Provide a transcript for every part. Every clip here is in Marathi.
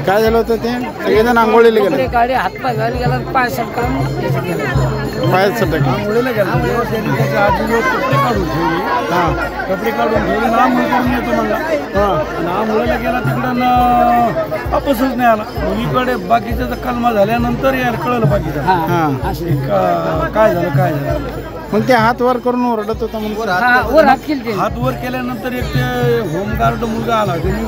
काय झालं होतं ते सगळेजण आंघोळीला गेले गाडी हातपाय घाली गेला पाय सटकून पायात सटक आंघोळीला गेला त्याच्या आजी कपडे काढून ठेवले. हां कपडे काढून ठेवले ना आंघोळ करून येतो म्हणला. आणि आंघोळीला गेला तिकडं वापसच नाही आला. मुलीकडे बाकीच्या कलमा झाल्यानंतर यार कळलं बाकीचं हां काय झालं. मग ते हात वर करून ओरडत होता म्हणून वर हात केली हात वर केल्यानंतर एक ते होमगार्ड मुलगा आला. त्यांनी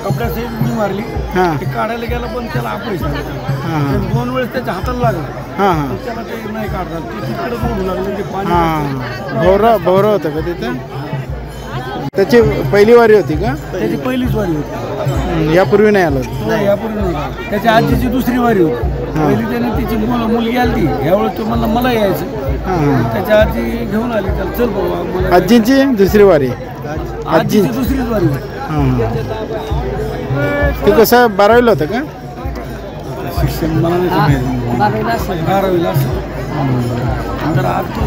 कपड्यासहित मी मारली. हां ते काढायला गेला पण त्याला ऑपरेशन हां 2 वेळेस त्याच्या हाताला लागलं. हां हां त्याला ते नाही काढतात ते तिकडे बोलू लागले ते पाणी. हां भोवरं होतं का तिथं त्याची पहिली वारी होती का त्याची पहिलीच वारी होती. यापूर्वी नाही आलं तो यापूर्वी नव्हता. त्याच्या आजीची दुसरी वारी होती. पहिली त्याने तिची मुलगी आली ती ह्यावेळेस तो म्हणला मला यायचं. त्याच्या आजी घेऊन आली त्याला चल बाबा. आजींची दुसरी वारी आजीची दुसरीच वारी होती. हां ते कसं 12वीला होतं का शिक्षण मला नाही 12वीला असं. तर आज तो